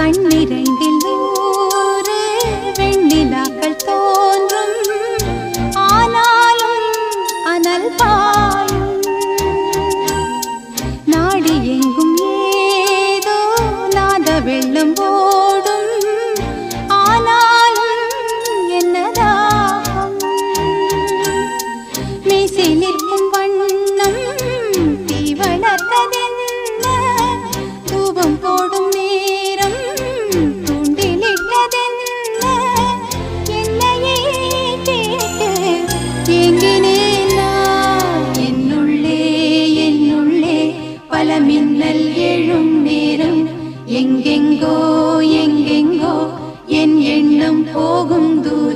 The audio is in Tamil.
கண்ணிரண்டில் நூறு வெண்ணிலாக்கள் தோன்றும், ஆனாலும் அனல் பாயும். நாடி எங்கும் ஏதோ நாத வெள்ளம் ஓடும், ஆனாலும் என்னதாகும். மீசை நிற்கும் வண்ணம் தீ வளர்த்ததென்ன, தூபம் போடும் நேரம் தூண்டிலிட்டதென்ன. என்னையே கேட்டு ஏங்கினேன் நான். என்னுள்ளே பல மின்னல் எழும் நேரம், எங்கெங்கோ என் எண்ணம் போகும் தூரம்.